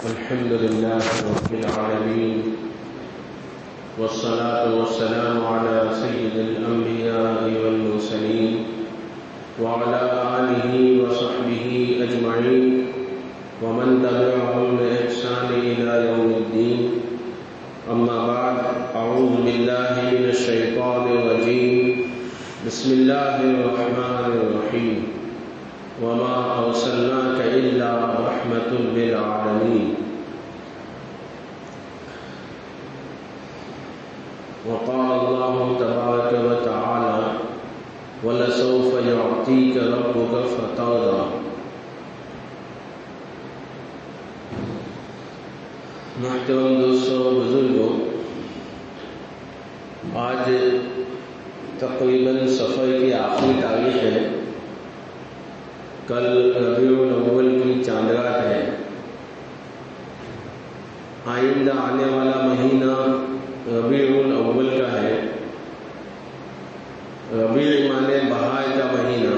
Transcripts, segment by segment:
الحمد لله رب العالمين والصلاة والسلام على سيد الأنبياء والمرسلين وعلى آله وصحبه أجمعين ومن تبعهم بإحسان إلى يوم الدين. أما بعد، أعوذ بالله من الشيطان الرجيم. بسم الله الرحمن الرحيم. وما أرسلناك إلا رحمة للعالمين. وقال الله تبارك وتعالى: وَلَسَوْفَ يُعْطِيكَ رَبُّكَ فَتَرْضَىٰ. محترم دوستوں، بزرگوں، آج تقریباً سفر کی آخری تاریخ ہے. کل ربیع الاول کی چاند رات ہے. آئندہ آنے والا مہینہ ربیع الاول کا ہے. ربیع مانے بہار کا مہینہ.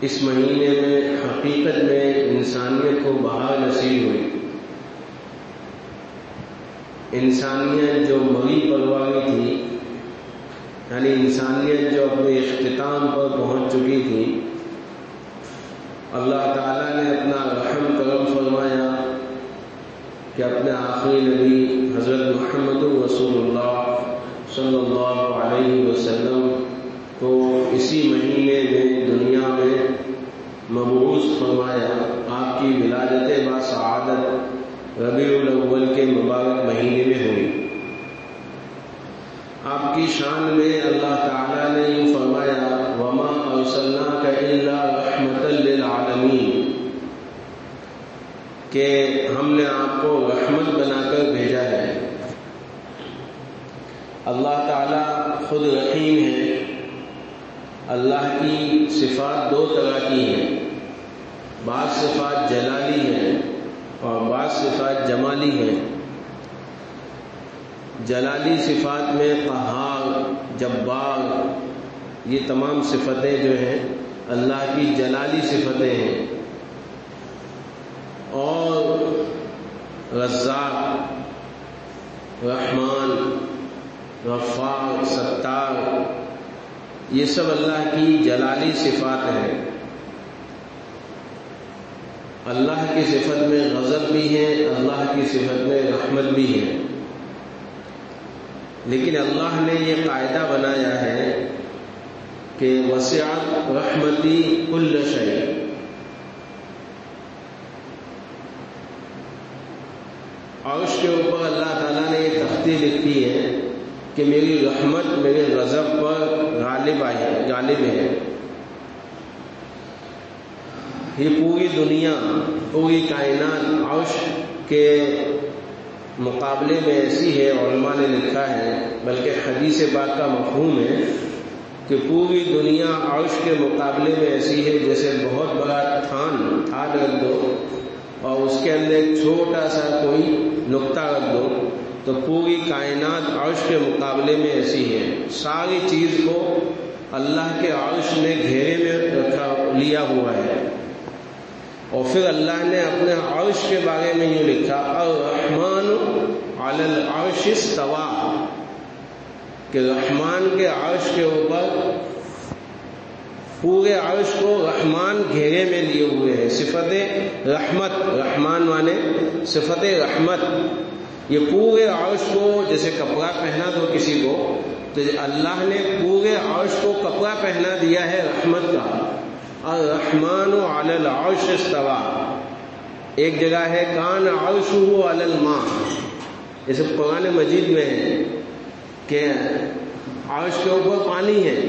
اس مہینے میں حقیقت میں انسانیت کو بہار نصیب ہوئی. انسانیت جو مری پرواری تھی، یعنی انسانیت جو اپنے اختتام پر پہنچ چکی تھی، اللہ تعالیٰ نے اپنا رحم کرم فرمایا کہ اپنے آخری نبی حضرت محمد رسول اللہ صلی اللہ علیہ وسلم کو اسی مہینے میں دنیا میں مبعوث فرمایا. آپ کی ولادت باسعادت ربیع الاول کے مبارک مہینے میں ہوئی. آپ کی شان میں اللہ تعالیٰ نے یوں فرمایا: وما ارسلناک الا رحمۃ للعالمین، کہ ہم نے آپ کو رحمت بنا کر بھیجا ہے. اللہ تعالیٰ خود رحیم ہے. اللہ کی صفات دو طرح کی ہیں. بعض صفات جلالی ہیں اور بعض صفات جمالی ہیں. جلالی صفات میں قہار، جبار، یہ تمام صفتیں جو ہیں اللہ کی جلالی صفتیں ہیں. اور رزاق، رحمان، غفار، ستار، یہ سب اللہ کی جلالی صفات ہیں. اللہ کی صفت میں غضب بھی ہے، اللہ کی صفت میں رحمت بھی ہے. لیکن اللہ نے یہ قاعدہ بنایا ہے کہ وسعت رحمتی کل شیء. عرش کے اوپر اللہ تعالیٰ نے یہ تختی لکھی ہے کہ میری رحمت میرے غضب پر غالب ہے. یہ پوری دنیا، پوری کائنات عرش کے مقابلے میں ایسی ہے، علماء نے لکھا ہے، بلکہ حدیث پاک کا مفہوم ہے کہ پوری دنیا عرش کے مقابلے میں ایسی ہے جیسے بہت بڑا تھان رکھ دو اور اس کے اندر ایک چھوٹا سا کوئی نقطہ رکھ دو تو پوری کائنات عرش کے مقابلے میں ایسی ہے. ساری چیز کو اللہ کے عرش نے گھیرے میں لیا ہوا ہے. اور پھر اللہ نے اپنے عرش کے بارے میں یوں لکھا: الرحمن علی العرش استوی، کہ رحمان کے عرش کے اوپر پورے عرش کو رحمان گھیرے میں لیے ہوئے ہیں. صفت رحمت، رحمان مانے صفت رحمت. یہ پورے عرش کو جیسے کپڑا پہنا دو کسی کو، تو اللہ نے پورے عرش کو کپڑا پہنا دیا ہے رحمت کا. الرحمن علی العرش استوی. ایک جگہ ہے کان عرشہ علی الماء، جیسے قرآن مجید میں ہے کہ عرش کے اوپر پانی ہے.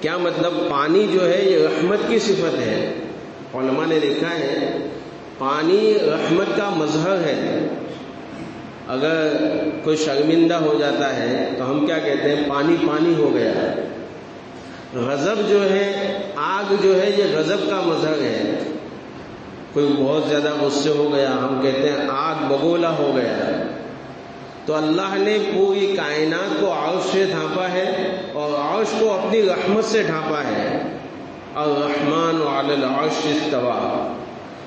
کیا مطلب؟ پانی جو ہے یہ رحمت کی صفت ہے. علماء نے لکھا ہے پانی رحمت کا مظہر ہے. اگر کوئی شرمندہ ہو جاتا ہے تو ہم کیا کہتے ہیں؟ پانی پانی ہو گیا. غضب جو ہے، آگ جو ہے، یہ غضب کا مظہر ہے. کوئی بہت زیادہ غصے ہو گیا، ہم کہتے ہیں آگ بگولا ہو گیا. تو اللہ نے پوری کائنات کو عرش سے ڈھانپا ہے اور عرش کو اپنی رحمت سے ڈھانپا ہے. الرحمن علی العرش استوى،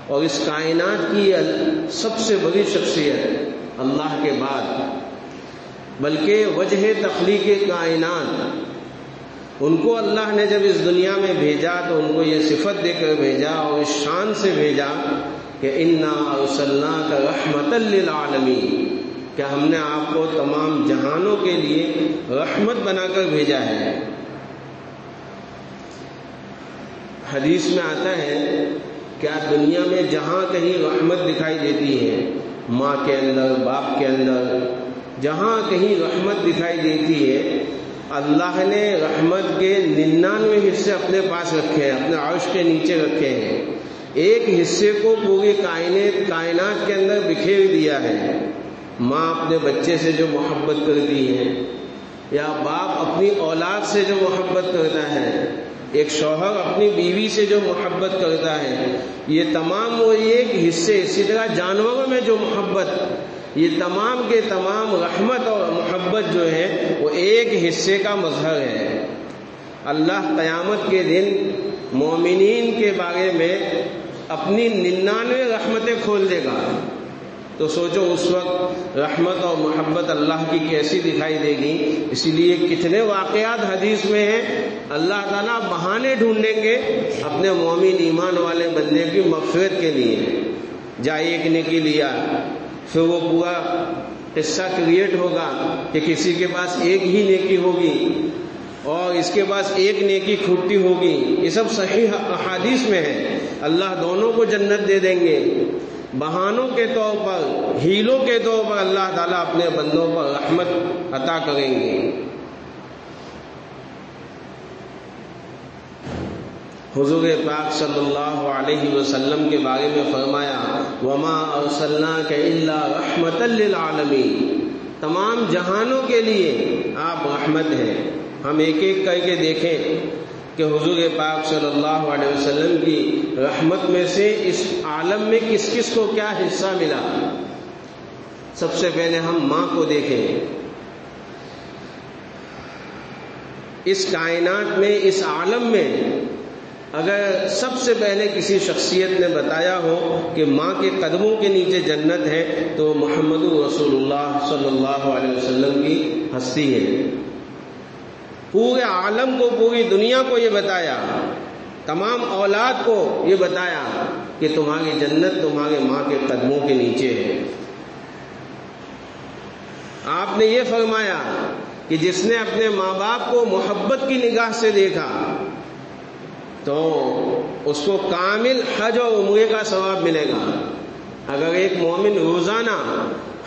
اور اس کائنات کی سب سے بڑی شخصیت اللہ کے بعد، بلکہ وجہ تخلیق کائنات، ان کو اللہ نے جب اس دنیا میں بھیجا تو ان کو یہ صفت دے کر بھیجا اور اس شان سے بھیجا کہ انا ارسلناک رحمتا للعالمین، کہ ہم نے آپ کو تمام جہانوں کے لیے رحمت بنا کر بھیجا ہے۔ حدیث میں آتا ہے کہ آج دنیا میں جہاں کہیں رحمت دکھائی دیتی ہے، ماں کے اندر، باپ کے اندر، جہاں کہیں رحمت دکھائی دیتی ہے، اللہ نے رحمت کے 99 حصے اپنے پاس رکھے ہیں، اپنے عرش کے نیچے رکھے ہیں، ایک حصے کو پوری کائنات کے اندر بکھیر دیا ہے۔ ماں اپنے بچے سے جو محبت کرتی ہے، یا باپ اپنی اولاد سے جو محبت کرتا ہے، ایک شوہر اپنی بیوی سے جو محبت کرتا ہے، یہ تمام وہ ایک حصے، اسی طرح جانوروں میں جو محبت، یہ تمام کے تمام رحمت اور محبت جو ہے وہ ایک حصے کا مظہر ہے۔ اللہ قیامت کے دن مومنین کے بارے میں اپنی 99 رحمتیں کھول دے گا، تو سوچو اس وقت رحمت اور محبت اللہ کی کیسی دکھائی دے گی۔ اسی لیے کتنے واقعات حدیث میں ہیں، اللہ تعالیٰ بہانے ڈھونڈیں گے اپنے مومن ایمان والے بندے کی مغفرت کے لیے۔ جا ایک نیکی لیا، پھر وہ پورا قصہ کریٹ ہوگا کہ کسی کے پاس ایک ہی نیکی ہوگی اور اس کے پاس ایک نیکی کھوٹی ہوگی، یہ سب صحیح احادیث میں ہے۔ اللہ دونوں کو جنت دے دیں گے، بہانوں کے طور پر، ہیلوں کے طور پر اللہ تعالیٰ اپنے بندوں پر رحمت عطا کریں گے۔ حضور پاک صلی اللہ علیہ وسلم کے بارے میں فرمایا وما ارسلناک الا رحمتا للعالمین، تمام جہانوں کے لیے آپ رحمت ہیں۔ ہم ایک ایک کر کے دیکھیں کہ حضور پاک صلی اللہ علیہ وسلم کی رحمت میں سے اس عالم میں کس کس کو کیا حصہ ملا۔ سب سے پہلے ہم ماں کو دیکھیں۔ اس کائنات میں، اس عالم میں اگر سب سے پہلے کسی شخصیت نے بتایا ہو کہ ماں کے قدموں کے نیچے جنت ہے تو محمد رسول اللہ صلی اللہ علیہ وسلم کی ہستی ہے۔ پورے عالم کو، پوری دنیا کو یہ بتایا، تمام اولاد کو یہ بتایا کہ تمہاری جنت تمہارے ماں کے قدموں کے نیچے ہے۔ آپ نے یہ فرمایا کہ جس نے اپنے ماں باپ کو محبت کی نگاہ سے دیکھا تو اس کو کامل حج اور عمرے کا ثواب ملے گا۔ اگر ایک مومن روزانہ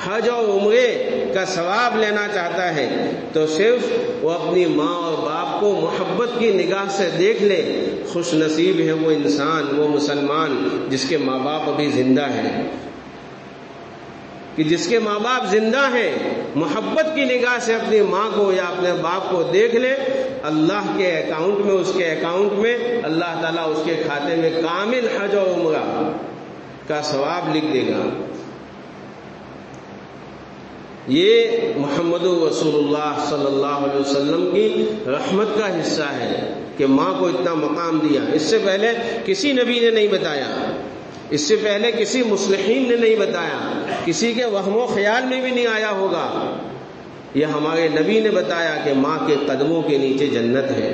حج اور عمرے کا ثواب لینا چاہتا ہے تو صرف وہ اپنی ماں اور باپ کو محبت کی نگاہ سے دیکھ لے۔ خوش نصیب ہے وہ انسان، وہ مسلمان جس کے ماں باپ ابھی زندہ ہیں، کہ جس کے ماں باپ زندہ ہیں، محبت کی نگاہ سے اپنی ماں کو یا اپنے باپ کو دیکھ لے، اللہ کے اکاؤنٹ میں، اس کے اکاؤنٹ میں اللہ تعالیٰ اس کے کھاتے میں کامل حج و عمرہ کا ثواب لکھ دے گا۔ یہ محمد رسول اللہ صلی اللہ علیہ وسلم کی رحمت کا حصہ ہے کہ ماں کو اتنا مقام دیا۔ اس سے پہلے کسی نبی نے نہیں بتایا، اس سے پہلے کسی مصلحین نے نہیں بتایا، کسی کے وہم و خیال میں بھی نہیں آیا ہوگا۔ یہ ہمارے نبی نے بتایا کہ ماں کے قدموں کے نیچے جنت ہے۔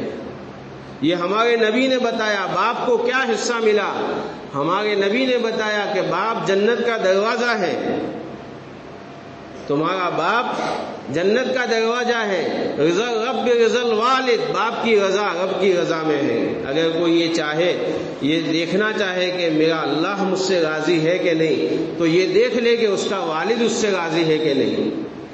یہ ہمارے نبی نے بتایا باپ کو کیا حصہ ملا۔ ہمارے نبی نے بتایا کہ باپ جنت کا دروازہ ہے، تمہارا باپ جنت کا دروازہ ہے۔ رضا رب رضا الوالد، باپ کی رضا رب کی رضا میں ہے۔ اگر کوئی یہ چاہے، یہ دیکھنا چاہے کہ میرا اللہ مجھ سے راضی ہے کہ نہیں، تو یہ دیکھ لے کہ اس کا والد اس سے راضی ہے کہ نہیں۔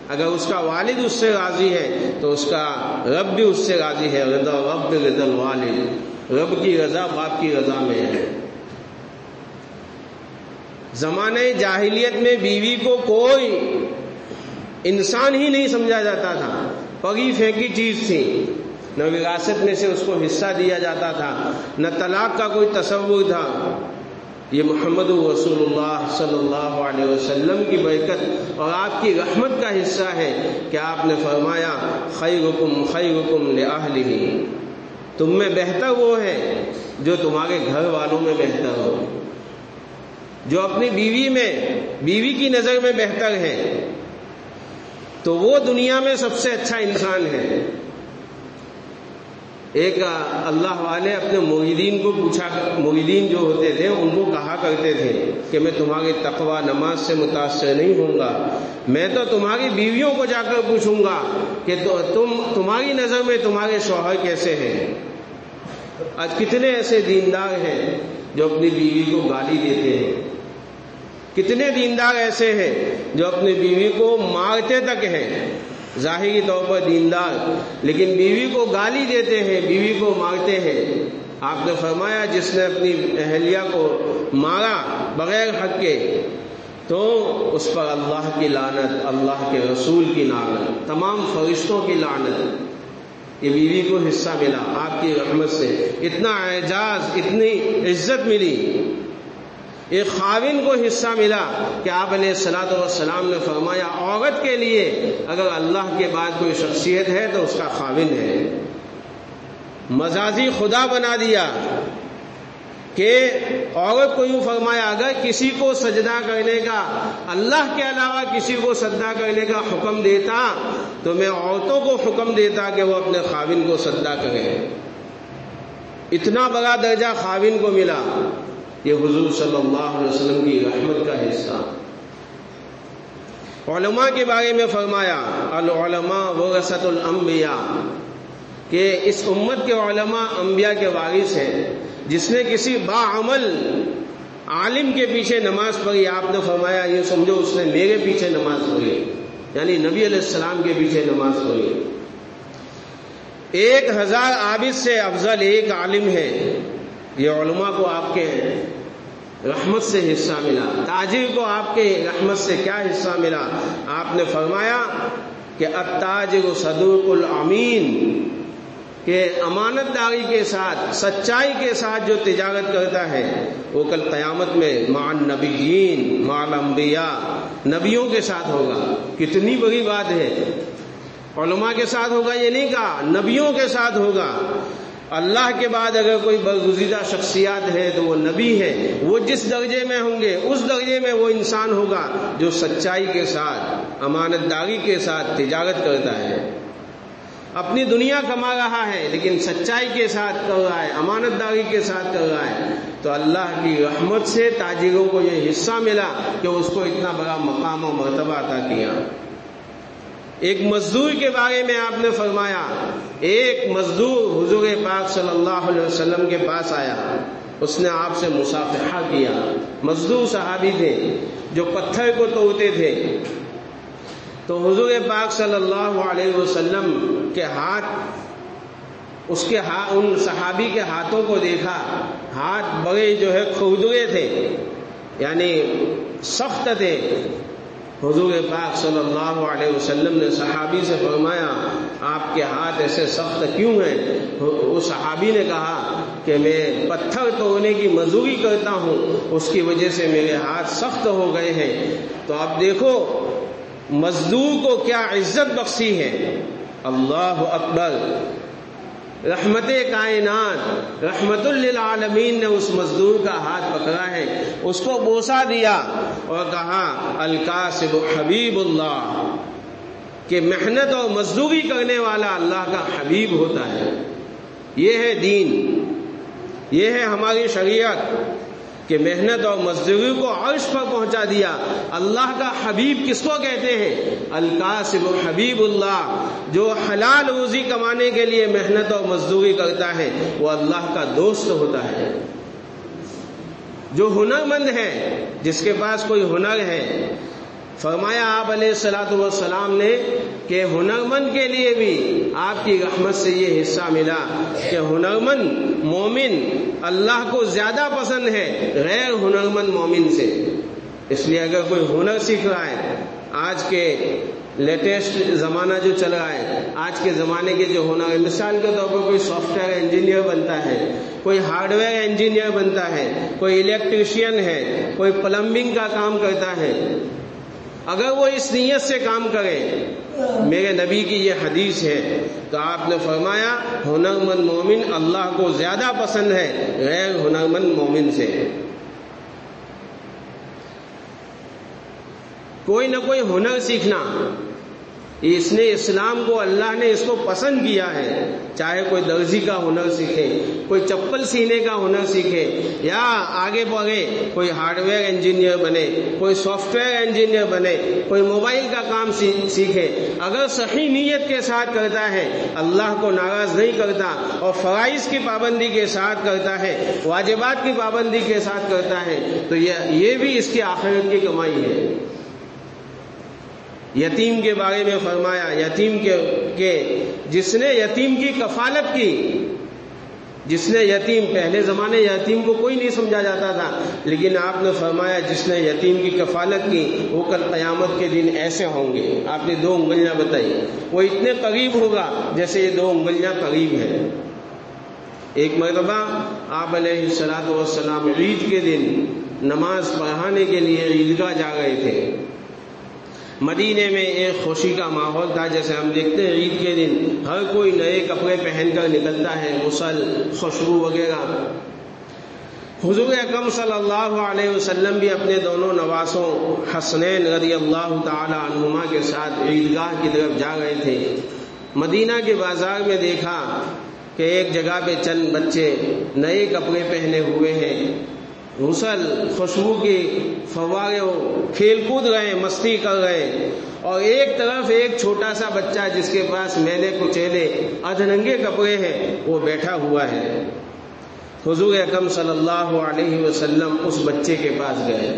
اگر اس کا والد اس سے راضی ہے تو اس کا رب بھی اس سے راضی ہے۔ رضا رب رضا الوالد، رب کی رضا باپ کی رضا میں ہے۔ زمانہ جاہلیت میں بیوی کو کوئی انسان ہی نہیں سمجھا جاتا تھا، پگی پھینکی چیز تھی، نہ وراثت میں سے اس کو حصہ دیا جاتا تھا، نہ طلاق کا کوئی تصور تھا۔ یہ محمد رسول اللہ صلی اللہ علیہ وسلم کی برکت اور آپ کی رحمت کا حصہ ہے کہ آپ نے فرمایا خیرکم خیرکم لأہلہ، تم میں بہتر وہ ہے جو تمہارے گھر والوں میں بہتر ہو، جو اپنی بیوی کی نظر میں بہتر ہے تو وہ دنیا میں سب سے اچھا انسان ہے۔ ایک اللہ والے اپنے مریدین کو پوچھا، مریدین جو ہوتے تھے ان کو کہا کرتے تھے کہ میں تمہاری تقوی نماز سے متاثر نہیں ہوں گا، میں تو تمہاری بیویوں کو جا کر پوچھوں گا کہ تمہاری نظر میں تمہارے شوہر کیسے ہیں۔ آج کتنے ایسے دیندار ہیں جو اپنی بیوی کو گالی دیتے ہیں، کتنے دیندار ایسے ہیں جو اپنی بیوی کو مارتے تک ہیں، ظاہری طور پر دیندار لیکن بیوی کو گالی دیتے ہیں، بیوی کو مارتے ہیں۔ آپ نے فرمایا جس نے اپنی اہلیہ کو مارا بغیر حق کے تو اس پر اللہ کی لعنت، اللہ کے رسول کی لعنت، تمام فرشتوں کی لعنت۔ یہ بیوی کو حصہ ملا آپ کی رحمت سے، اتنا اعزاز، اتنی عزت ملی۔ ایک خاوند کو حصہ ملا کہ آپ علیہ الصلوۃ والسلام نے فرمایا عورت کے لیے اگر اللہ کے بعد کوئی شخصیت ہے تو اس کا خاوند ہے۔ مجازی خدا بنا دیا کہ عورت کو یوں فرمایا اگر کسی کو سجدہ کرنے کا، اللہ کے علاوہ کسی کو سجدہ کرنے کا حکم دیتا تو میں عورتوں کو حکم دیتا کہ وہ اپنے خاوند کو سجدہ کریں۔ اتنا بڑا درجہ خاوند کو ملا، یہ حضور صلی اللہ علیہ وسلم کی رحمت کا حصہ۔ علماء کے بارے میں فرمایا العلماء ورثۃ الانبیاء، کہ اس امت کے علماء انبیاء کے وارث ہیں۔ جس نے کسی باعمل عالم کے پیچھے نماز پڑھی، آپ نے فرمایا یہ سمجھو اس نے میرے پیچھے نماز پڑھی، یعنی نبی علیہ السلام کے پیچھے نماز پڑھی۔ 1000 عابد سے افضل ایک عالم ہے، یہ علماء کو آپ کے رحمت سے حصہ ملا۔ تاجر کو آپ کے رحمت سے کیا حصہ ملا؟ آپ نے فرمایا کہ التاجر صدوق الامین، کہ امانت داری کے ساتھ، سچائی کے ساتھ جو تجارت کرتا ہے وہ کل قیامت میں مع النبیین، مع الانبیاء، نبیوں کے ساتھ ہوگا۔ کتنی بڑی بات ہے، علماء کے ساتھ ہوگا یہ نہیں کہا، نبیوں کے ساتھ ہوگا۔ اللہ کے بعد اگر کوئی برگزیدہ شخصیات ہے تو وہ نبی ہے۔ وہ جس درجے میں ہوں گے اس درجے میں وہ انسان ہوگا جو سچائی کے ساتھ، امانت داری کے ساتھ تجارت کرتا ہے، اپنی دنیا کما رہا ہے لیکن سچائی کے ساتھ کر رہا ہے، امانت داری کے ساتھ کر رہا ہے۔ تو اللہ کی رحمت سے تاجروں کو یہ حصہ ملا کہ اس کو اتنا بڑا مقام و مرتبہ عطا کیا۔ ایک مزدور کے بارے میں آپ نے فرمایا، ایک مزدور حضور پاک صلی اللہ علیہ وسلم کے پاس آیا، اس نے آپ سے مصافحہ کیا۔ مزدور صحابی تھے جو پتھر کو توڑتے تھے، تو حضور پاک صلی اللہ علیہ وسلم کے ہاتھ، ان صحابی کے ہاتھوں کو دیکھا، ہاتھ بڑے جو ہے کھردرے تھے، یعنی سخت تھے۔ حضور پاک صلی اللہ علیہ وسلم نے صحابی سے فرمایا آپ کے ہاتھ ایسے سخت کیوں ہیں؟ اس صحابی نے کہا کہ میں پتھر توڑنے کی مزدوری کرتا ہوں، اس کی وجہ سے میرے ہاتھ سخت ہو گئے ہیں۔ تو آپ دیکھو مزدور کو کیا عزت بخشی ہے۔ اللہ اکبر، رحمت کائنات، رحمت للعالمین نے اس مزدور کا ہاتھ پکڑا ہے، اس کو بوسہ دیا اور کہا الکاسب حبیب اللہ، کہ محنت اور مزدوری کرنے والا اللہ کا حبیب ہوتا ہے۔ یہ ہے دین، یہ ہے ہماری شریعت، کہ محنت اور مزدوری کو عرش پر پہنچا دیا۔ اللہ کا حبیب کس کو کہتے ہیں؟ الکاسب حبیب اللہ، جو حلال روزی کمانے کے لیے محنت اور مزدوری کرتا ہے وہ اللہ کا دوست ہوتا ہے۔ جو ہنرمند ہے، جس کے پاس کوئی ہنر ہے، فرمایا آپ علیہ الصلوۃ والسلام نے کہ ہنرمند کے لیے بھی آپ کی رحمت سے یہ حصہ ملا کہ ہنرمند مومن اللہ کو زیادہ پسند ہے غیر ہنرمند مومن سے۔ اس لیے اگر کوئی ہنر سیکھ رہا ہے، آج کے لیٹسٹ زمانہ جو چل رہا ہے، آج کے زمانے کے جو ہنر ہے، مثال کے طور پر کوئی سافٹ ویئر انجینئر بنتا ہے، کوئی ہارڈ ویئر انجینئر بنتا ہے، کوئی الیکٹریشین ہے، کوئی پلمبنگ کا کام کرتا ہے، اگر وہ اس نیت سے کام کرے، میرے نبی کی یہ حدیث ہے، تو آپ نے فرمایا ہنرمند مومن اللہ کو زیادہ پسند ہے غیر ہنرمند مومن سے۔ کوئی نہ کوئی ہنر سیکھنا، اس نے اسلام کو اللہ نے اس کو پسند کیا ہے، چاہے کوئی درزی کا ہنر سیکھے، کوئی چپل سینے کا ہنر سیکھے، یا آگے بڑھے کوئی ہارڈ ویئر انجینئر بنے، کوئی سافٹ ویئر انجینئر بنے، کوئی موبائل کا کام سیکھے، اگر صحیح نیت کے ساتھ کرتا ہے، اللہ کو ناراض نہیں کرتا اور فرائض کی پابندی کے ساتھ کرتا ہے، واجبات کی پابندی کے ساتھ کرتا ہے، تو یہ بھی اس کی آخرت کی کمائی ہے۔ یتیم کے بارے میں فرمایا، یتیم کے جس نے یتیم کی کفالت کی، جس نے یتیم، پہلے زمانے یتیم کو کوئی نہیں سمجھا جاتا تھا، لیکن آپ نے فرمایا جس نے یتیم کی کفالت کی وہ کل قیامت کے دن ایسے ہوں گے۔ آپ نے 2 انگلیاں بتائی، وہ اتنے قریب ہوگا جیسے یہ 2 انگلیاں قریب ہیں۔ ایک مرتبہ آپ علیہ الصلوۃ والسلام عید کے دن نماز پڑھانے کے لیے عیدگاہ جا رہے تھے۔ مدینے میں ایک خوشی کا ماحول تھا، جیسے ہم دیکھتے ہیں عید کے دن ہر کوئی نئے کپڑے پہن کر نکلتا ہے، غسل، خوشبو وغیرہ۔ حضور اکرم صلی اللہ علیہ وسلم بھی اپنے دونوں نواسوں حسنین رضی اللہ تعالی عنہما کے ساتھ عیدگاہ کی طرف جا رہے تھے۔ مدینہ کے بازار میں دیکھا کہ ایک جگہ پہ چند بچے نئے کپڑے پہنے ہوئے ہیں، غسل، خوشبو کی فوارے کھیل کود رہے، مستی کر رہے، اور ایک طرف ایک چھوٹا سا بچہ جس کے پاس میلے کچیلے ادھننگے کپڑے ہیں وہ بیٹھا ہوا ہے۔ حضور اکرم صلی اللہ علیہ وسلم اس بچے کے پاس گئے،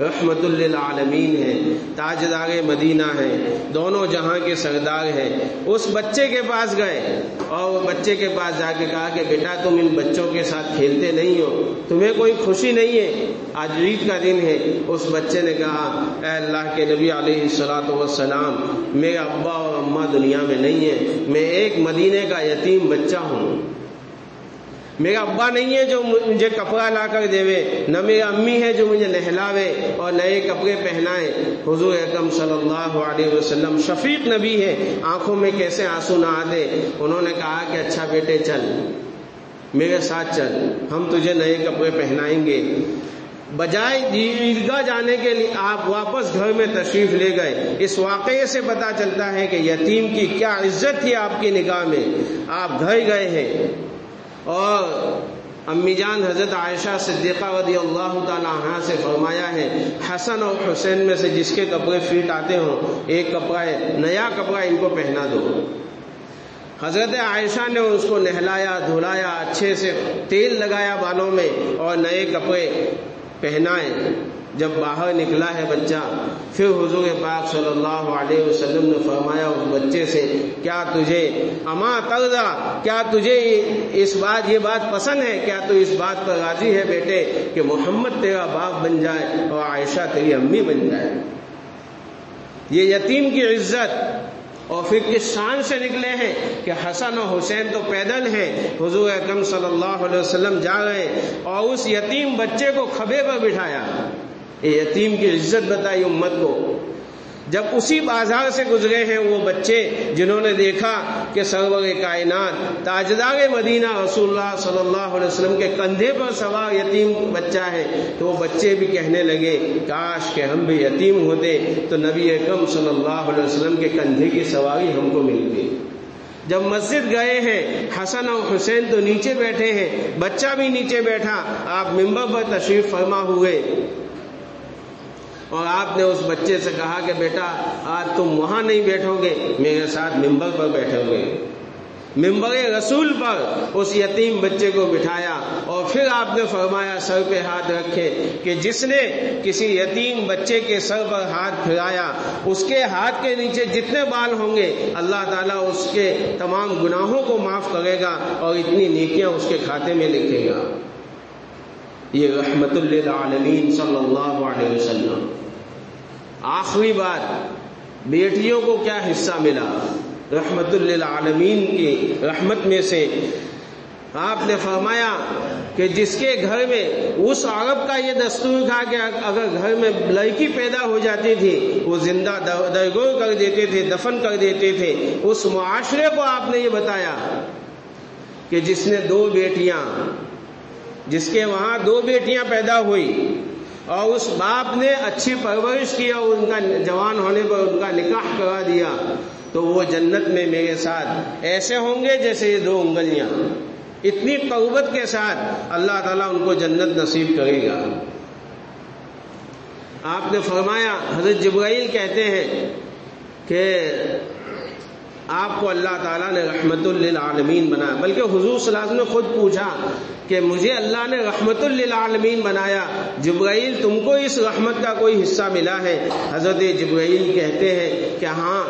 رحمت للعالمین ہے، تاجدار مدینہ ہے، دونوں جہاں کے سردار ہیں، اس بچے کے پاس گئے اور وہ بچے کے پاس جا کے کہا کہ بیٹا تم ان بچوں کے ساتھ کھیلتے نہیں ہو، تمہیں کوئی خوشی نہیں ہے، آج عید کا دن ہے۔ اس بچے نے کہا اے اللہ کے نبی علیہ الصلوۃ والسلام، میرے ابا اور اماں دنیا میں نہیں ہیں، میں ایک مدینے کا یتیم بچہ ہوں، میرا ابا نہیں ہے جو مجھے کپڑا لا کر دے، نہ میری امی ہے جو مجھے نہلاوے اور نئے کپڑے پہنائے۔ حضور اکرم صلی اللہ علیہ وسلم شفیق نبی ہے، آنکھوں میں کیسے آنسو نہ آتے، انہوں نے کہا کہ اچھا بیٹے چل میرے ساتھ چل، ہم تجھے نئے کپڑے پہنائیں گے۔ بجائے عیدگاہ جانے کے لیے آپ واپس گھر میں تشریف لے گئے۔ اس واقعے سے پتہ چلتا ہے کہ یتیم کی کیا عزت تھی آپ کی نگاہ میں۔ آپ گھر گئے ہیں اور امی جان حضرت عائشہ صدیقہ رضی اللہ تعالی عنہا سے فرمایا ہے حسن اور حسین میں سے جس کے کپڑے فٹ آتے ہوں، ایک کپڑا ہے نیا کپڑا ان کو پہنا دو۔ حضرت عائشہ نے اس کو نہلایا، دھلایا، اچھے سے تیل لگایا بالوں میں اور نئے کپڑے پہنائے۔ جب باہر نکلا ہے بچہ، پھر حضور پاک صلی اللہ علیہ وسلم نے فرمایا اس بچے سے کیا تجھے اما ترضا، کیا تجھے یہ بات پسند ہے، کیا تو اس بات پر راضی ہے بیٹے کہ محمد تیرا باپ بن جائے اور عائشہ تیری امی بن جائے۔ یہ یتیم کی عزت، اور پھر کس شان سے نکلے ہیں کہ حسن اور حسین تو پیدل ہیں، حضور اکرم صلی اللہ علیہ وسلم جا رہے اور اس یتیم بچے کو کھبے پر بٹھایا۔ یہ یتیم کی عزت بتائی امت کو۔ جب اسی بازار سے گزرے ہیں وہ بچے جنہوں نے دیکھا کہ سرور کائنات تاجدار مدینہ رسول اللہ صلی اللہ علیہ وسلم کے کندھے پر سوار یتیم بچہ ہے، تو وہ بچے بھی کہنے لگے کاش کہ ہم بھی یتیم ہوتے تو نبی اکرم صلی اللہ علیہ وسلم کے کندھے کی سواری ہم کو ملتی۔ جب مسجد گئے ہیں حسن اور حسین تو نیچے بیٹھے ہیں، بچہ بھی نیچے بیٹھا، آپ ممبر پر تشریف فرما ہوئے اور آپ نے اس بچے سے کہا کہ بیٹا آج تم وہاں نہیں بیٹھو گے، میرے ساتھ ممبر پر بیٹھو گے۔ ممبر رسول پر اس یتیم بچے کو بٹھایا اور پھر آپ نے فرمایا سر پہ ہاتھ رکھے کہ جس نے کسی یتیم بچے کے سر پر ہاتھ پھرایا اس کے ہاتھ کے نیچے جتنے بال ہوں گے اللہ تعالیٰ اس کے تمام گناہوں کو معاف کرے گا اور اتنی نیکیاں اس کے کھاتے میں لکھے گا۔ یہ رحمت للعالمین صلی اللہ علیہ وسلم۔ آخری بات، بیٹیوں کو کیا حصہ ملا؟ رحمت للعالمین کی رحمت میں سے آپ نے فرمایا کہ جس کے گھر میں اس عرب کا یہ دستور تھا کہ اگر گھر میں لڑکی پیدا ہو جاتی تھی وہ زندہ درگور کر دیتے تھے، دفن کر دیتے تھے، اس معاشرے کو آپ نے یہ بتایا کہ جس نے جس کے وہاں 2 بیٹیاں پیدا ہوئی اور اس باپ نے اچھی پرورش کی اور ان کا جوان ہونے پر ان کا نکاح کرا دیا تو وہ جنت میں میرے ساتھ ایسے ہوں گے جیسے یہ 2 انگلیاں، اتنی قربت کے ساتھ اللہ تعالیٰ ان کو جنت نصیب کرے گا۔ آپ نے فرمایا، حضرت جبرائیل کہتے ہیں کہ آپ کو اللہ تعالیٰ نے رحمت للعالمین بنایا، بلکہ حضور صلی اللہ علیہ وسلم نے خود پوچھا کہ مجھے اللہ نے رحمت للعالمین بنایا، جبرائیل تم کو اس رحمت کا کوئی حصہ ملا ہے؟ حضرت جبرائیل کہتے ہیں کہ ہاں،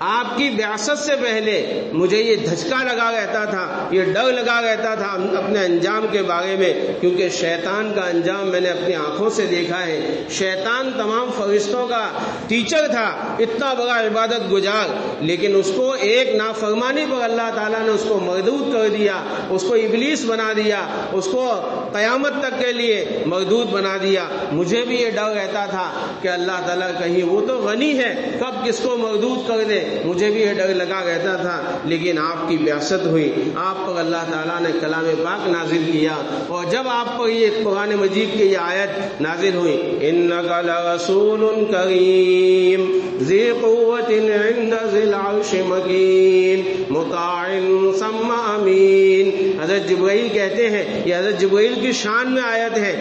آپ کی بعثت سے پہلے مجھے یہ دھچکا لگا رہتا تھا، یہ ڈر لگا رہتا تھا اپنے انجام کے بارے میں، کیونکہ شیطان کا انجام میں نے اپنی آنکھوں سے دیکھا ہے۔ شیطان تمام فرشتوں کا ٹیچر تھا، اتنا بڑا عبادت گزار، لیکن اس کو ایک نافرمانی پر اللہ تعالیٰ نے اس کو مردود کر دیا، اس کو ابلیس بنا دیا، اس کو قیامت تک کے لیے مردود بنا دیا۔ مجھے بھی یہ ڈر رہتا تھا کہ اللہ تعالیٰ کہیں وہ تو غنی ہے، کب کس کو مردود کر دے، مجھے بھی یہ ڈر لگا رہتا تھا۔ لیکن آپ کی بعثت ہوئی، آپ پر اللہ تعالیٰ نے کلام پاک نازل کیا، اور جب آپ پر یہ قرآن مجید کی یہ آیت نازل ہوئی، اِنَّكَ لَرَسُولٌ كَرِيمٌ ذِي قُوَّةٍ عِندَ ذِي الْعَرْشِ مَكِينٌ مُطَاعٍ ثَمَّ أَمِينٌ۔ حضرت جبرائیل کہتے ہیں، یہ حضرت جبرائیل کی شان میں آیت ہے۔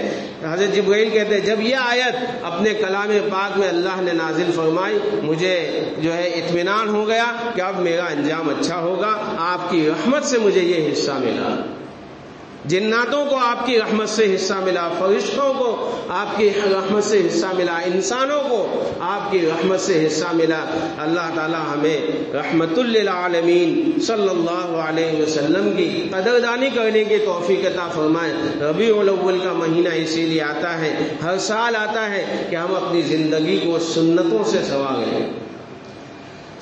حضرت جبرائیل کہتے ہیں جب یہ آیت اپنے کلام پاک میں اللہ نے نازل فرمائی، مجھے جو ہے اطمینان ہو گیا کہ اب میرا انجام اچھا ہوگا، آپ کی رحمت سے مجھے یہ حصہ ملا۔ جناتوں کو آپ کی رحمت سے حصہ ملا، فرشتوں کو آپ کی رحمت سے حصہ ملا، انسانوں کو آپ کی رحمت سے حصہ ملا۔ اللہ تعالی ہمیں رحمت للعالمین صلی اللہ علیہ وسلم کی قدردانی کرنے کی توفیق عطا فرمائے۔ ربیع الاول کا مہینہ اسی لیے آتا ہے، ہر سال آتا ہے کہ ہم اپنی زندگی کو سنتوں سے سنواریں۔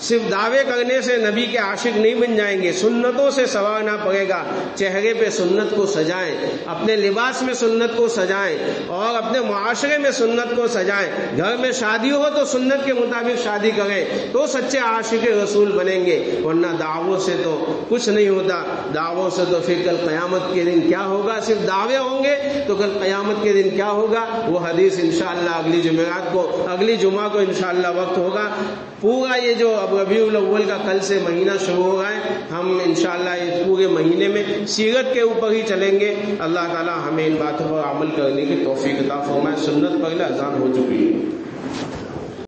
صرف دعوے کرنے سے نبی کے عاشق نہیں بن جائیں گے، سنتوں سے سنوارنا پڑے گا۔ چہرے پہ سنت کو سجائیں، اپنے لباس میں سنت کو سجائیں، اور اپنے معاشرے میں سنت کو سجائیں۔ گھر میں شادی ہو تو سنت کے مطابق شادی کریں تو سچے عاشق رسول بنیں گے، ورنہ دعووں سے تو کچھ نہیں ہوتا۔ دعووں سے تو پھر کل قیامت کے دن کیا ہوگا؟ صرف دعوے ہوں گے تو کل قیامت کے دن کیا ہوگا؟ وہ حدیث انشاءاللہ اگلی جمعہ کو انشاءاللہ وقت ہوگا۔ پورا یہ جو اب ربیع الاول کا کل سے مہینہ شروع ہو رہا ہے، ہم انشاءاللہ اس پورے مہینے میں سیرت کے اوپر ہی چلیں گے۔ اللہ تعالی ہمیں ان باتوں پر عمل کرنے کی توفیق عطا فرمائے۔ سنت پہلے اذان ہو چکی ہے۔